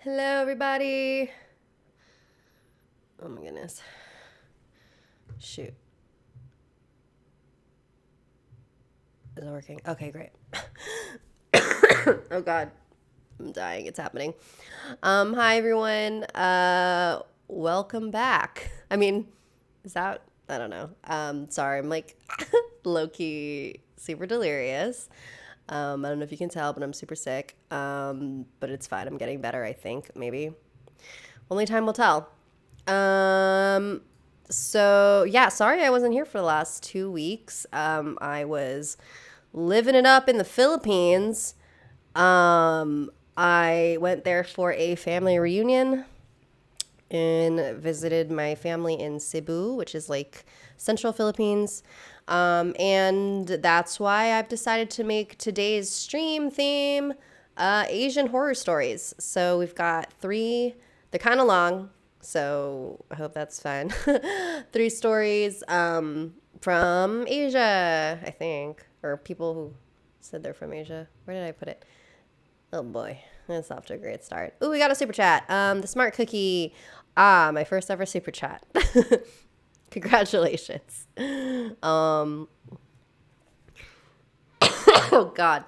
Hello, everybody. Oh my goodness. Shoot. Is it working? Okay, great. Oh God. I'm dying. It's happening. Hi everyone. Welcome back. I mean, is that I don't know. Sorry, I'm like low key super delirious. I don't know if you can tell, but I'm super sick. But it's fine. I'm getting better, I think, maybe. Only time will tell. So yeah, sorry I wasn't here for the last 2 weeks. I was living it up in the Philippines. I went there for a family reunion and visited my family in Cebu, which is like central Philippines. And that's why I've decided to make today's stream theme Asian horror stories. So we've got three, they're kind of long, so I hope that's fun. Three stories from Asia, I think, or people who said they're from Asia. Where did I put it? Oh boy, that's off to a great start. Ooh, we got a super chat. The Smart Cookie. My first ever super chat. Congratulations. Oh God,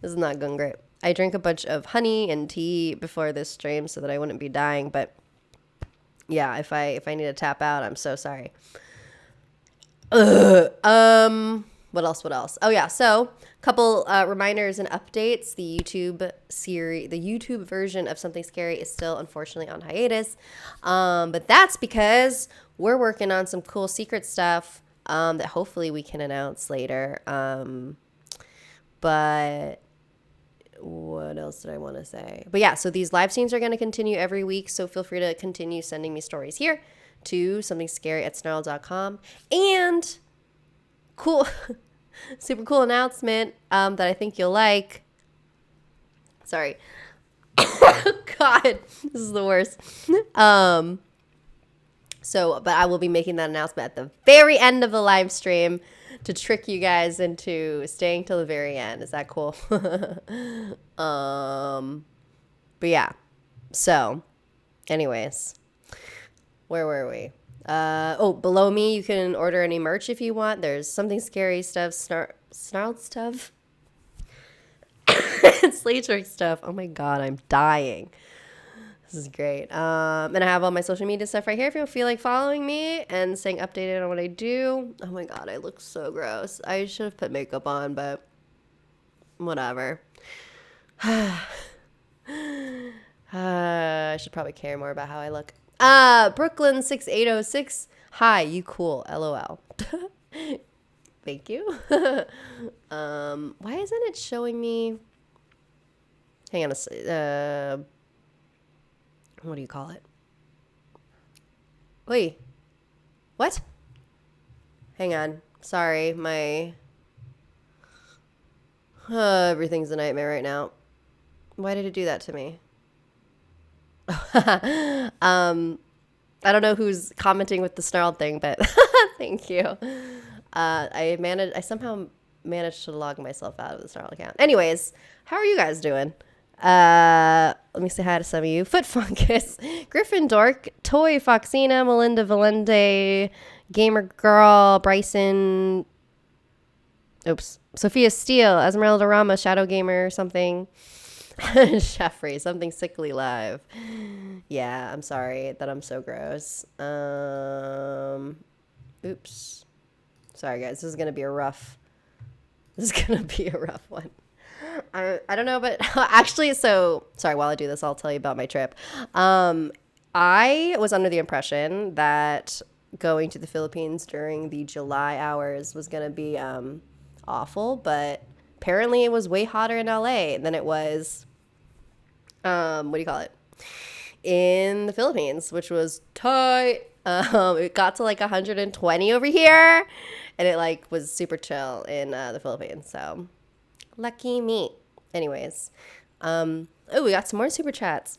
this is not going great. I drank a bunch of honey and tea before this stream so that I wouldn't be dying. But yeah, if I need to tap out, I'm so sorry. What else? Oh yeah, so a couple reminders and updates. The YouTube version of Something Scary is still unfortunately on hiatus. But that's because we're working on some cool secret stuff that hopefully we can announce later. But what else did I want to say? But yeah, so these live streams are going to continue every week, so feel free to continue sending me stories here to somethingscary@snarled.com. And cool, super cool announcement that I think you'll like. Sorry. God, this is the worst. But I will be making that announcement at the very end of the live stream to trick you guys into staying till the very end. Is that cool? But yeah. So, anyways, where were we? Below me, you can order any merch if you want. There's Something Scary stuff, snarled stuff, slate trick stuff. Oh my God, I'm dying. This is great. And I have all my social media stuff right here if you feel like following me and staying updated on what I do. Oh my God, I look so gross. I should have put makeup on, but whatever. I should probably care more about how I look. Brooklyn 6806. Hi, you cool. LOL. Thank you. Why isn't it showing me? Hang on what do you call it? Wait. What? Hang on. Sorry, my everything's a nightmare right now. Why did it do that to me? I don't know who's commenting with the snarled thing, but thank you. I somehow managed to log myself out of the snarl account. Anyways, how are you guys doing? Let me say hi to some of you. Foot Fungus, Griffin Dork, Toy Foxina, Melinda Valente, Gamer Girl, Bryson, Sophia Steele, Esmeralda Rama, Shadow Gamer, something. Jeffrey, something sickly live. Yeah, I'm sorry that I'm so gross. Oops. Sorry guys, this is gonna be a rough one. I don't know, but actually, so sorry, while I do this, I'll tell you about my trip. I was under the impression that going to the Philippines during the July hours was gonna be awful, but apparently it was way hotter in LA than it was in the Philippines, which was tight. It got to like 120 over here, and it like was super chill in the Philippines, so lucky me. Anyways, we got some more super chats.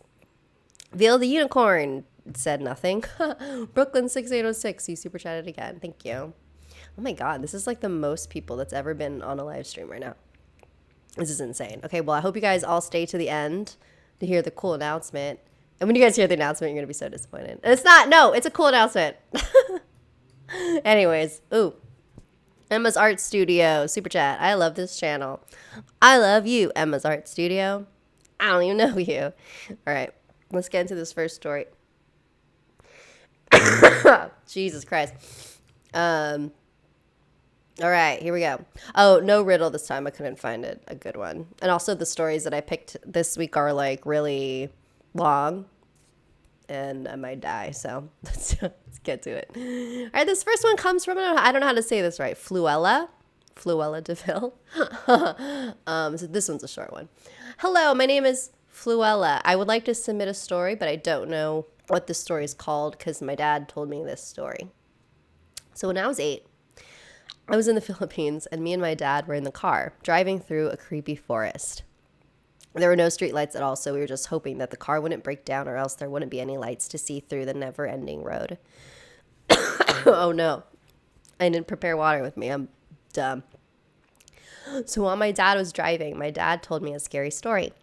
Veil the Unicorn said nothing. Brooklyn 6806, you super chatted again. Thank you. Oh my God, this is like the most people that's ever been on a live stream right now. This is insane. Okay, well, I hope you guys all stay to the end to hear the cool announcement. And when you guys hear the announcement, you're going to be so disappointed. And it's not. No, it's a cool announcement. Anyways. Ooh. Emma's Art Studio. Super chat. I love this channel. I love you, Emma's Art Studio. I don't even know you. All right. Let's get into this first story. Jesus Christ. All right, here we go. Oh, no riddle this time. I couldn't find it. A good one. And also the stories that I picked this week are like really long and I might die. So let's get to it. All right, this first one comes from, I don't know how to say this right. Fluella DeVille. So this one's a short one. Hello, my name is Fluella. I would like to submit a story, but I don't know what this story is called because my dad told me this story. So when I was 8, I was in the Philippines and me and my dad were in the car driving through a creepy forest. There were no street lights at all, so we were just hoping that the car wouldn't break down or else there wouldn't be any lights to see through the never-ending road. Oh no, I didn't prepare water with me. I'm dumb. So while my dad was driving, my dad told me a scary story.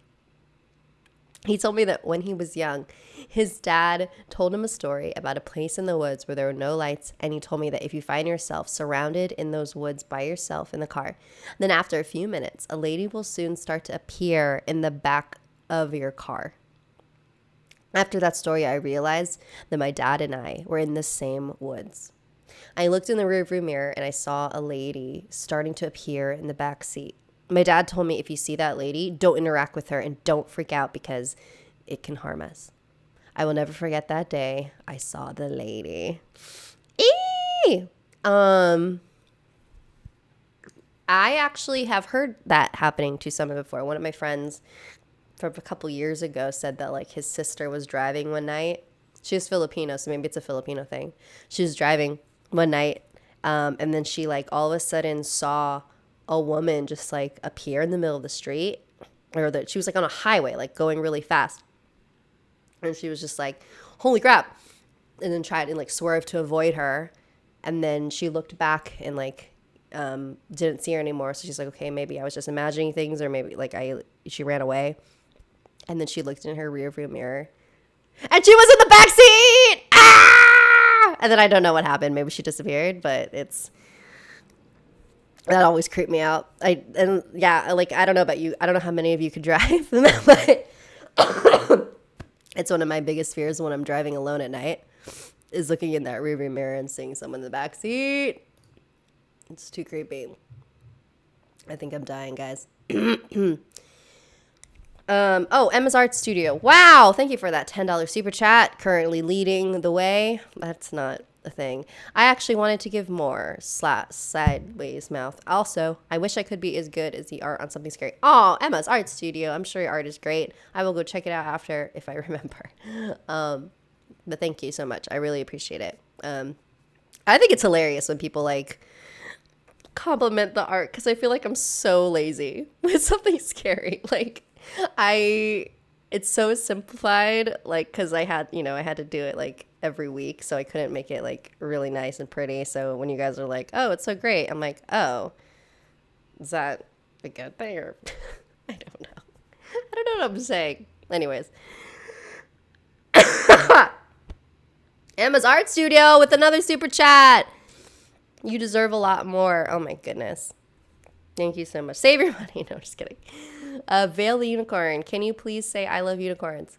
He told me that when he was young, his dad told him a story about a place in the woods where there were no lights, and he told me that if you find yourself surrounded in those woods by yourself in the car, then after a few minutes, a lady will soon start to appear in the back of your car. After that story, I realized that my dad and I were in the same woods. I looked in the rearview mirror and I saw a lady starting to appear in the back seat. My dad told me if you see that lady, don't interact with her and don't freak out because it can harm us. I will never forget that day I saw the lady. Eee! I actually have heard that happening to someone before. One of my friends from a couple years ago said that like his sister was driving one night. She was Filipino, so maybe it's a Filipino thing. She was driving one night, and then she like all of a sudden saw a woman just like appear in the middle of the street, or that she was like on a highway, like going really fast. And she was just like, holy crap. And then tried and like swerved to avoid her. And then she looked back and like didn't see her anymore. So she's like, okay, maybe I was just imagining things, or maybe like she ran away. And then she looked in her rearview mirror and she was in the back seat. Ah! And then I don't know what happened. Maybe she disappeared, but that always creeped me out. I don't know about you. I don't know how many of you could drive, but it's one of my biggest fears when I'm driving alone at night is looking in that rearview mirror and seeing someone in the back seat. It's too creepy. I think I'm dying, guys. Emma's Art Studio. Wow, thank you for that $10 super chat. Currently leading the way. That's not a thing. I actually wanted to give more. Sideways mouth. Also, I wish I could be as good as the art on something scary. Oh, Emma's Art Studio. I'm sure your art is great. I will go check it out after if I remember. But thank you so much. I really appreciate it. I think it's hilarious when people like compliment the art because I feel like I'm so lazy with something scary. Like it's so simplified, like, because I had to do it like every week, so I couldn't make it like really nice and pretty. So when you guys are like, oh, it's so great, I'm like, oh, is that a good thing? Or I don't know what I'm saying. Anyways. Emma's Art Studio with another super chat. You deserve a lot more. Oh my goodness. Thank you so much. Save your money. No, just kidding. Veil the Unicorn. Can you please say I love unicorns?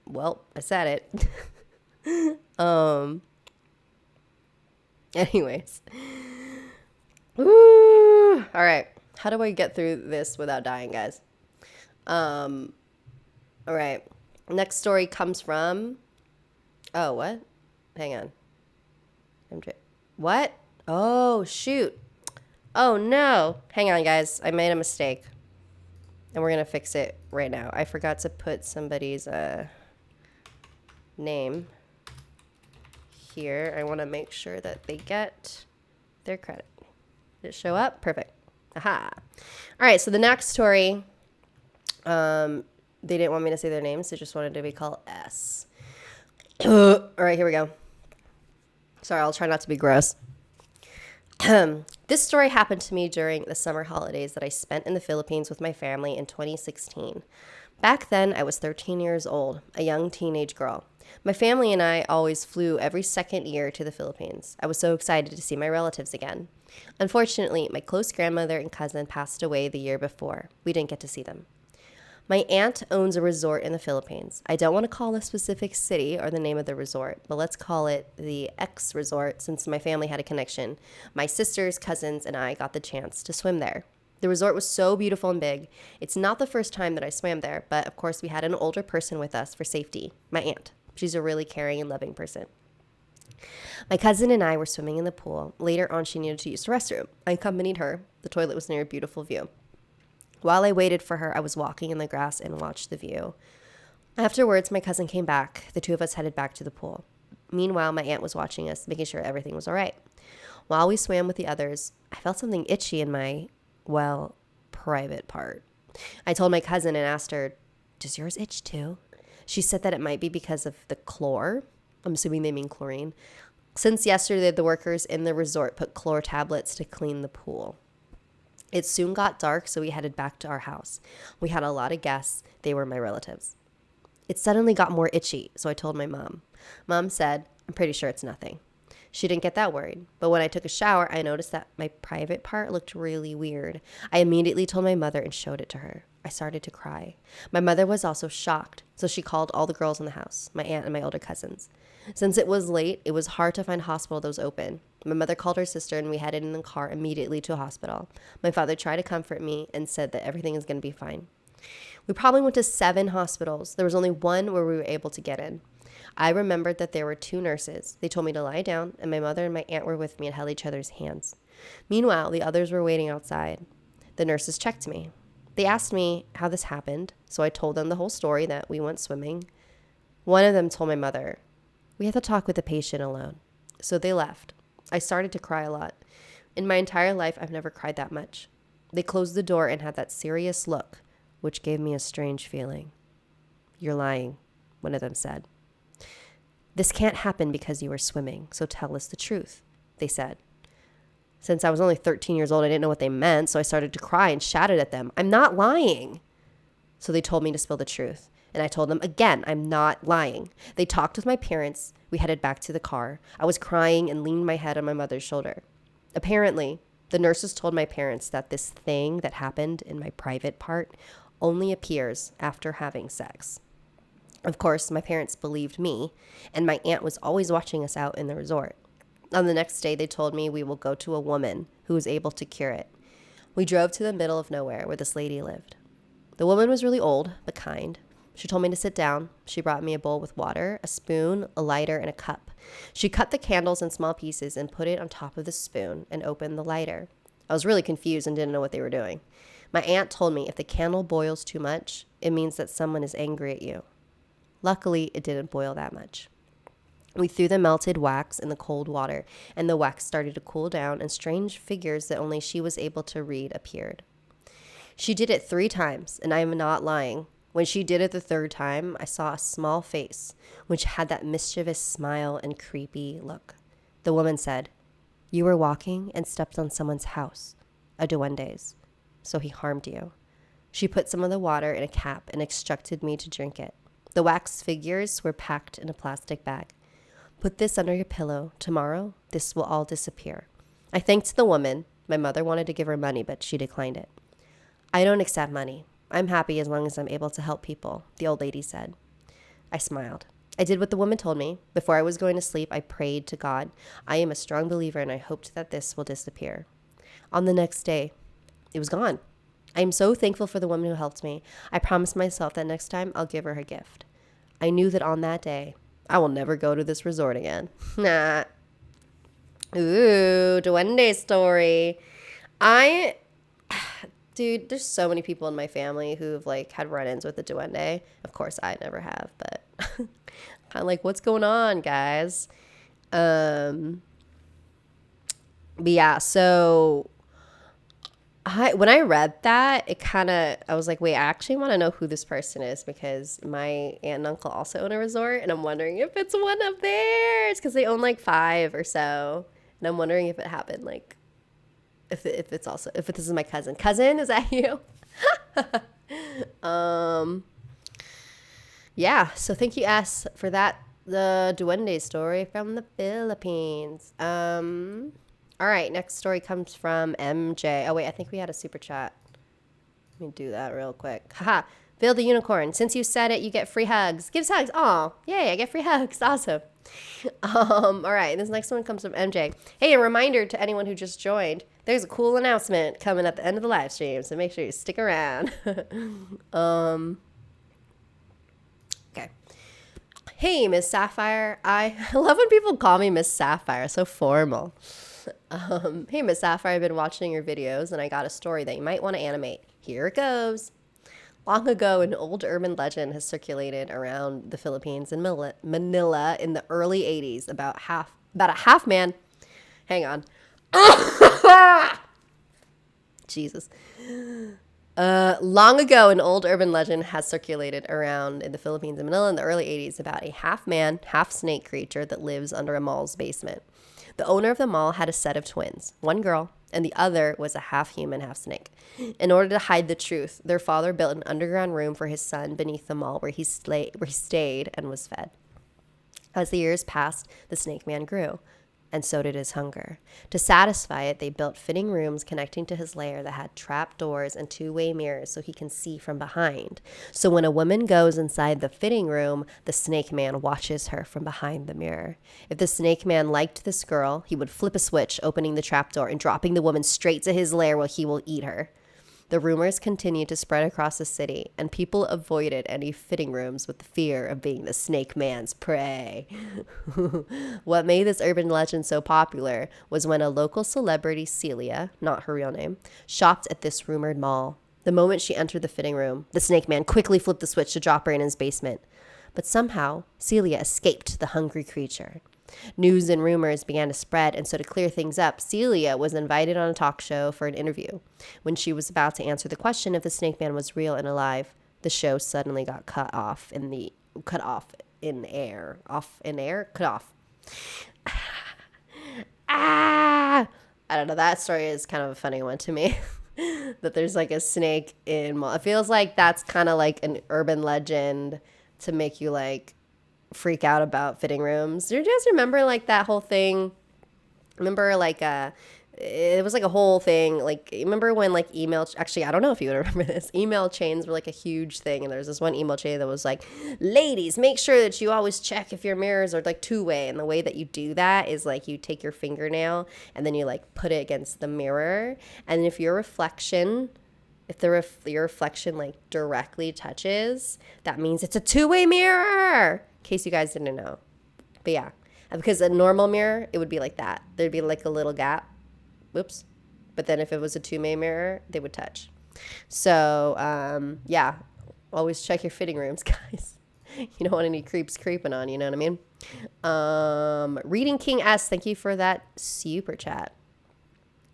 Well, I said it. Anyways. Woo. All right. How do I get through this without dying, guys? All right. Next story comes from... Oh, what? Hang on. What? Oh, shoot. Oh, no. Hang on, guys. I made a mistake. And we're going to fix it right now. I forgot to put somebody's name here. I want to make sure that they get their credit. Did it show up? Perfect. Aha. All right, so the next story, they didn't want me to say their names. They just wanted to be called S. All right, here we go. Sorry, I'll try not to be gross. This story happened to me during the summer holidays that I spent in the Philippines with my family in 2016. Back then, I was 13 years old, a young teenage girl. My family and I always flew every second year to the Philippines. I was so excited to see my relatives again. Unfortunately, my close grandmother and cousin passed away the year before. We didn't get to see them. My aunt owns a resort in the Philippines. I don't want to call a specific city or the name of the resort, but let's call it the X Resort since my family had a connection. My sisters, cousins, and I got the chance to swim there. The resort was so beautiful and big. It's not the first time that I swam there, but of course we had an older person with us for safety, my aunt. She's a really caring and loving person. My cousin and I were swimming in the pool. Later on, she needed to use the restroom. I accompanied her. The toilet was near a beautiful view. While I waited for her, I was walking in the grass and watched the view. Afterwards, my cousin came back. The two of us headed back to the pool. Meanwhile, my aunt was watching us, making sure everything was all right. While we swam with the others, I felt something itchy in my, private part. I told my cousin and asked her, "Does yours itch too?" She said that it might be because of the chlor. I'm assuming they mean chlorine. Since yesterday, the workers in the resort put chlor tablets to clean the pool. It soon got dark, so we headed back to our house. We had a lot of guests. They were my relatives. It suddenly got more itchy, so I told my mom. Mom said, "I'm pretty sure it's nothing." She didn't get that worried. But when I took a shower, I noticed that my private part looked really weird. I immediately told my mother and showed it to her. I started to cry. My mother was also shocked, so she called all the girls in the house, my aunt and my older cousins. Since it was late, it was hard to find a hospital that was open. My mother called her sister and we headed in the car immediately to a hospital. My father tried to comfort me and said that everything is going to be fine. We probably went to 7 hospitals. There was only one where we were able to get in. I remembered that there were 2 nurses. They told me to lie down, and my mother and my aunt were with me and held each other's hands. Meanwhile, the others were waiting outside. The nurses checked me. They asked me how this happened, so I told them the whole story that we went swimming. One of them told my mother, "We have to talk with the patient alone." So they left. I started to cry a lot. In my entire life, I've never cried that much. They closed the door and had that serious look, which gave me a strange feeling. "You're lying," one of them said. "This can't happen because you were swimming, so tell us the truth," they said. Since I was only 13 years old, I didn't know what they meant, so I started to cry and shouted at them, "I'm not lying." So they told me to spill the truth, and I told them again, I'm not lying. They talked with my parents. We headed back to the car. I was crying and leaned my head on my mother's shoulder. Apparently, the nurses told my parents that this thing that happened in my private part only appears after having sex. Of course, my parents believed me, and my aunt was always watching us out in the resort. On the next day, they told me we will go to a woman who was able to cure it. We drove to the middle of nowhere where this lady lived. The woman was really old, but kind. She told me to sit down. She brought me a bowl with water, a spoon, a lighter, and a cup. She cut the candles in small pieces and put it on top of the spoon and opened the lighter. I was really confused and didn't know what they were doing. My aunt told me if the candle boils too much, it means that someone is angry at you. Luckily, it didn't boil that much. We threw the melted wax in the cold water, and the wax started to cool down, and strange figures that only she was able to read appeared. She did it 3 times, and I am not lying. When she did it the 3rd time, I saw a small face, which had that mischievous smile and creepy look. The woman said, "You were walking and stepped on someone's house, a duende's, so he harmed you." She put some of the water in a cap and instructed me to drink it. The wax figures were packed in a plastic bag. "Put this under your pillow. Tomorrow, this will all disappear." I thanked the woman. My mother wanted to give her money, but she declined it. "I don't accept money. I'm happy as long as I'm able to help people," the old lady said. I smiled. I did what the woman told me. Before I was going to sleep, I prayed to God. I am a strong believer, and I hoped that this will disappear. On the next day, it was gone. I am so thankful for the woman who helped me. I promised myself that next time I'll give her a gift. I knew that on that day, I will never go to this resort again. Nah. Ooh, duende story. Dude, there's so many people in my family who've had run-ins with the duende. Of course, I never have, but kind of what's going on, guys? But yeah, so when I read that, I was like, wait, I actually want to know who this person is because my aunt and uncle also own a resort, and I'm wondering if it's one of theirs because they own 5 or so, and I'm wondering if it happened if this is my cousin. Cousin, is that you? Yeah, so thank you, S, for that. The Duende story from the Philippines. All right, next story comes from MJ. Oh, wait, I think we had a super chat. Let me do that real quick. Haha. Bill the Unicorn. Since you said it, you get free hugs. Gives hugs. Aw, yay, I get free hugs. Awesome. All right, this next one comes from MJ. Hey, a reminder to anyone who just joined. There's a cool announcement coming at the end of the live stream, so make sure you stick around. Okay. Hey, Miss Sapphire. I love when people call me Miss Sapphire. So formal. Hey, Miss Sapphire. I've been watching your videos, and I got a story that you might want to animate. Here it goes. Long ago, an old urban legend has circulated around the Philippines and Manila in the early 80s about a half man. Hang on. Jesus. Long ago, an old urban legend has circulated around in the Philippines and Manila in the early 80s about a half man, half snake creature that lives under a mall's basement. The owner of the mall had a set of twins, one girl, and the other was a half human, half snake. In order to hide the truth, their father built an underground room for his son beneath the mall where he stayed and was fed. As the years passed, the snake man grew, and so did his hunger. To satisfy it, they built fitting rooms connecting to his lair that had trap doors and two-way mirrors so he can see from behind. So when a woman goes inside the fitting room, the snake man watches her from behind the mirror. If the snake man liked this girl, he would flip a switch, opening the trap door and dropping the woman straight to his lair where he will eat her. The rumors continued to spread across the city, and people avoided any fitting rooms with the fear of being the snake man's prey. What made this urban legend so popular was when a local celebrity, Celia, not her real name, shopped at this rumored mall. The moment she entered the fitting room, the snake man quickly flipped the switch to drop her in his basement. But somehow, Celia escaped the hungry creature. News and rumors began to spread, and so to clear things up, Celia was invited on a talk show for an interview. When she was about to answer the question if the snake man was real and alive, the show suddenly got cut off. I don't know. That story is kind of a funny one to me. That there's like a snake in mall. It feels like that's kind of like an urban legend to make you like freak out about fitting rooms. Do you guys remember like that whole thing? Remember like it was like a whole thing. Like remember when like actually I don't know if you would remember this. Email chains were like a huge thing, and there's this one email chain that was like, ladies, make sure that you always check if your mirrors are like two-way, and the way that you do that is like you take your fingernail and then you like put it against the mirror, and if your reflection your reflection like directly touches, that means it's a two-way mirror. In case you guys didn't know. But yeah, because a normal mirror, it would be like that. There'd be like a little gap. Whoops. But then if it was a two-way mirror, they would touch. So, yeah, always check your fitting rooms, guys. You don't want any creeps creeping on, you know what I mean? Reading King S, thank you for that super chat.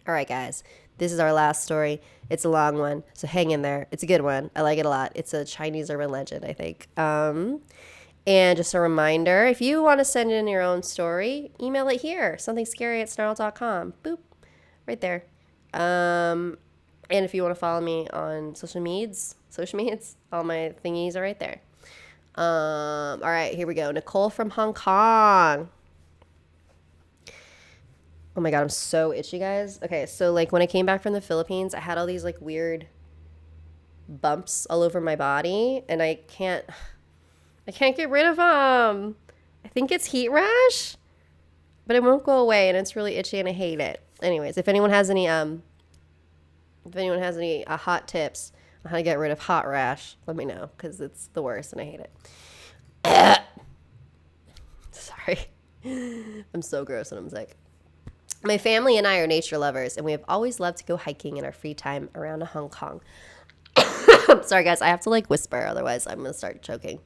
All right, guys. This is our last story. It's a long one, so hang in there. It's a good one. I like it a lot. It's a Chinese urban legend, I think. And just a reminder, if you want to send in your own story, email it here. somethingscary@snarled.com. Boop. Right there. And if you want to follow me on social medias, all my thingies are right there. All right, here we go. Nicole from Hong Kong. Oh my God, I'm so itchy, guys. Okay, so like when I came back from the Philippines, I had all these like weird bumps all over my body, and I can't get rid of them. I think it's heat rash, but it won't go away, and it's really itchy, and I hate it. Anyways, if anyone has any hot tips on how to get rid of hot rash, let me know, because it's the worst, and I hate it. Sorry. I'm so gross when I'm sick. My family and I are nature lovers, and we have always loved to go hiking in our free time around Hong Kong. Sorry, guys. I have to like whisper, otherwise I'm going to start choking.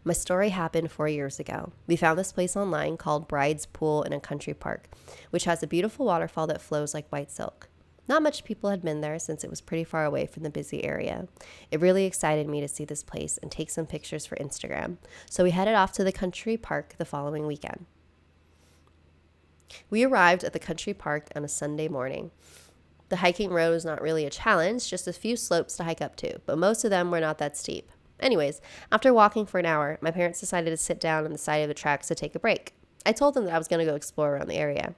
My story happened 4 years ago. We found this place online called Bride's Pool in a country park, which has a beautiful waterfall that flows like white silk. Not much people had been there since it was pretty far away from the busy area. It really excited me to see this place and take some pictures for Instagram. So we headed off to the country park the following weekend. We arrived at the country park on a Sunday morning. The hiking road was not really a challenge, just a few slopes to hike up to, but most of them were not that steep. Anyways, after walking for an hour, my parents decided to sit down on the side of the tracks to take a break. I told them that I was going to go explore around the area.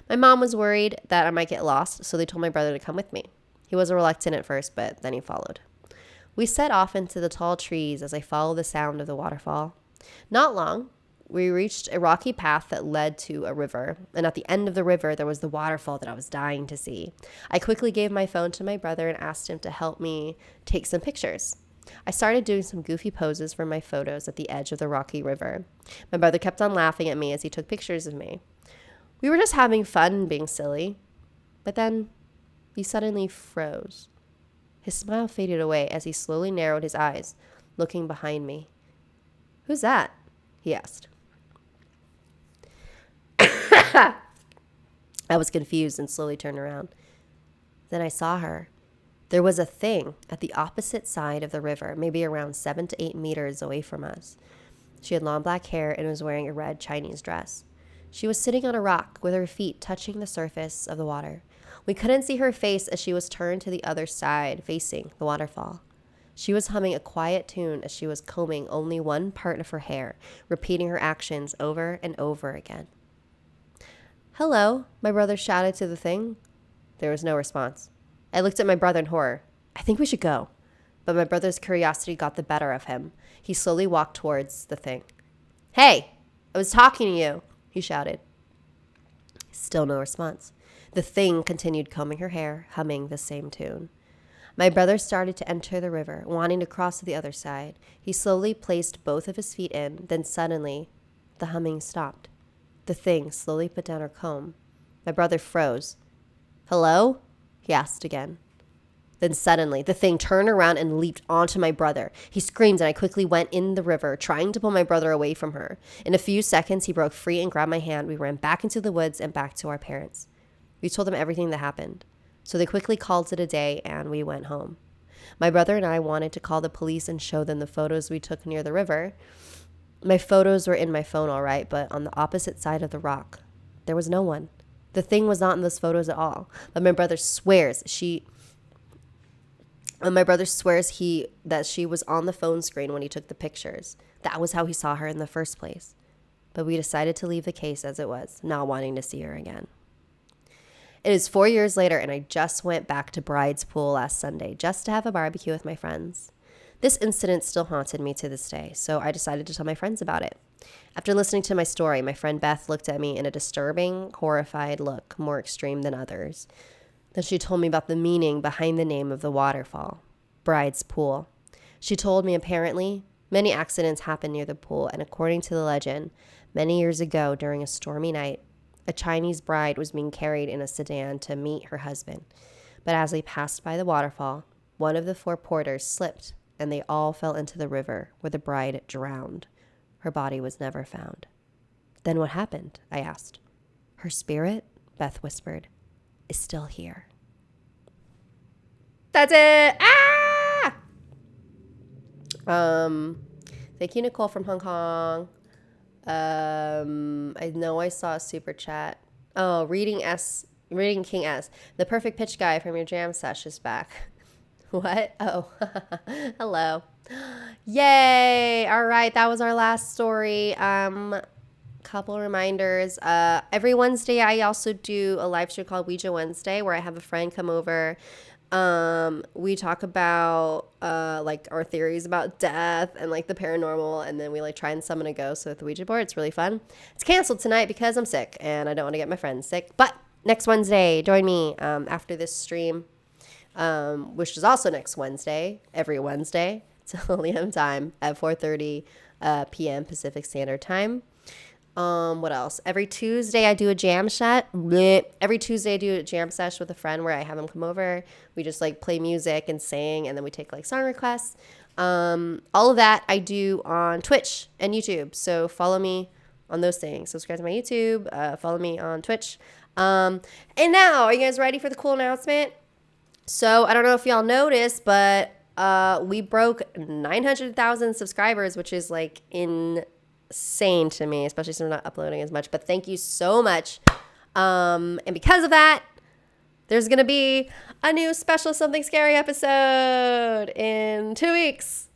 My mom was worried that I might get lost, so they told my brother to come with me. He was reluctant at first, but then he followed. We set off into the tall trees as I followed the sound of the waterfall. Not long, we reached a rocky path that led to a river, and at the end of the river, there was the waterfall that I was dying to see. I quickly gave my phone to my brother and asked him to help me take some pictures. I started doing some goofy poses for my photos at the edge of the rocky river. My brother kept on laughing at me as he took pictures of me. We were just having fun and being silly, but then he suddenly froze. His smile faded away as he slowly narrowed his eyes, looking behind me. "Who's that?" he asked. I was confused and slowly turned around. Then I saw her. There was a thing at the opposite side of the river, maybe around 7 to 8 meters away from us. She had long black hair and was wearing a red Chinese dress. She was sitting on a rock with her feet touching the surface of the water. We couldn't see her face as she was turned to the other side, facing the waterfall. She was humming a quiet tune as she was combing only one part of her hair, repeating her actions over and over again. "Hello," my brother shouted to the thing. There was no response. I looked at my brother in horror. "I think we should go." But my brother's curiosity got the better of him. He slowly walked towards the thing. "Hey, I was talking to you," he shouted. Still no response. The thing continued combing her hair, humming the same tune. My brother started to enter the river, wanting to cross to the other side. He slowly placed both of his feet in, then suddenly the humming stopped. The thing slowly put down her comb. My brother froze. "Hello?" he asked again. Then suddenly, the thing turned around and leaped onto my brother. He screamed, and I quickly went in the river, trying to pull my brother away from her. In a few seconds, he broke free and grabbed my hand. We ran back into the woods and back to our parents. We told them everything that happened. So they quickly called it a day, and we went home. My brother and I wanted to call the police and show them the photos we took near the river. My photos were in my phone, all right, but on the opposite side of the rock, there was no one. The thing was not in those photos at all. But my brother swears that she was on the phone screen when he took the pictures. That was how he saw her in the first place. But we decided to leave the case as it was, not wanting to see her again. It is 4 years later, and I just went back to Bride's Pool last Sunday just to have a barbecue with my friends. This incident still haunted me to this day, so I decided to tell my friends about it. After listening to my story, my friend Beth looked at me in a disturbing, horrified look, more extreme than others. Then she told me about the meaning behind the name of the waterfall, Bride's Pool. She told me apparently many accidents happen near the pool, and according to the legend, many years ago during a stormy night, a Chinese bride was being carried in a sedan to meet her husband. But as they passed by the waterfall, one of the 4 porters slipped, and they all fell into the river, where the bride drowned. Her body was never found. "Then what happened?" I asked. "Her spirit," Beth whispered, "is still here." That's it. Thank you, Nicole from Hong Kong. I know I saw a super chat. Oh, Reading King S. The perfect pitch guy from your jam sesh is back. What? Oh, hello. Yay. All right. That was our last story. Couple reminders. Every Wednesday, I also do a live show called Ouija Wednesday, where I have a friend come over. We talk about, like our theories about death and like the paranormal. And then we like try and summon a ghost with the Ouija board. It's really fun. It's canceled tonight because I'm sick and I don't want to get my friends sick, but next Wednesday, join me, after this stream. Which is also next Wednesday, every Wednesday, till Liam time at 4:30 p.m. Pacific Standard Time. What else? Every Tuesday I do a jam set. Every Tuesday I do a jam sesh with a friend where I have him come over. We just like play music and sing, and then we take like song requests. All of that I do on Twitch and YouTube. So follow me on those things. Subscribe to my YouTube. Follow me on Twitch. And now, are you guys ready for the cool announcement? So I don't know if y'all noticed, but we broke 900,000 subscribers, which is like insane to me, especially since we're not uploading as much. But thank you so much And because of that, there's going to be a new special Something Scary episode in 2 weeks.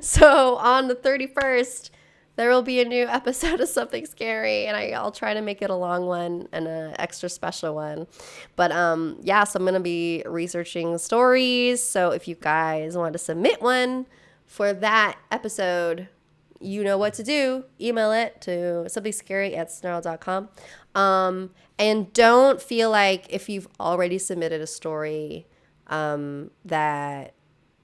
So on the 31st, there will be a new episode of Something Scary, and I'll try to make it a long one and an extra special one. But yeah, so I'm going to be researching stories. So if you guys want to submit one for that episode, you know what to do. Email it to somethingscary@snarled.com. And don't feel like if you've already submitted a story that...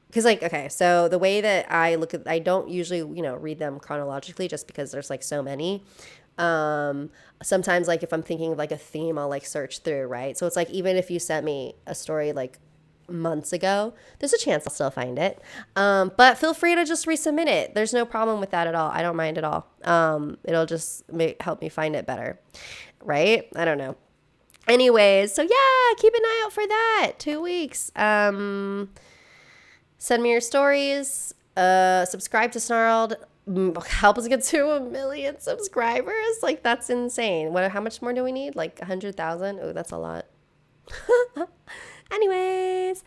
Because, like, okay, so the way that I look at, I don't usually, read them chronologically just because there's, like, so many. Sometimes, like, if I'm thinking of, like, a theme, I'll, like, search through, right? So it's, like, even if you sent me a story, like, months ago, there's a chance I'll still find it. But feel free to just resubmit it. There's no problem with that at all. I don't mind at all. It'll just help me find it better, right? I don't know. Anyways, so, yeah, keep an eye out for that. 2 weeks. Send me your stories. Subscribe to Snarled. Help us get to 1 million subscribers. Like, that's insane. How much more do we need? Like 100,000? Oh, that's a lot. Anyways,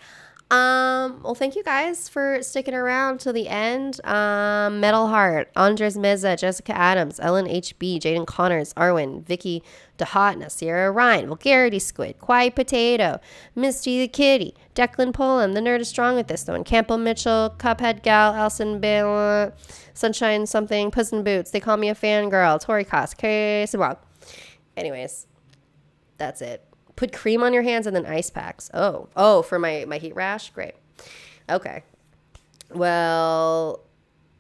well, thank you guys for sticking around till the end. Metal Heart, Andres Meza, Jessica Adams, Ellen HB, Jaden Connors, Arwen, Vicky DeHot, Nasira Ryan, Vulgarity Squid, Quiet Potato, Misty the Kitty, Declan Poland, The Nerd is Strong with This One, Campbell Mitchell, Cuphead Gal, Alison Bale, Sunshine Something, Puss in Boots, They Call Me a Fangirl, Tori Koss, Carrie Sabag. Anyways, that's it. Put cream on your hands and then ice packs. Oh, for my heat rash? Great. Okay. Well,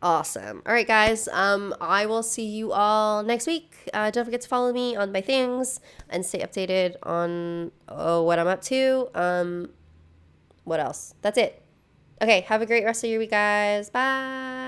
awesome. All right, guys. I will see you all next week. Don't forget to follow me on my things and stay updated on what I'm up to. What else? That's it. Okay. Have a great rest of your week, guys. Bye.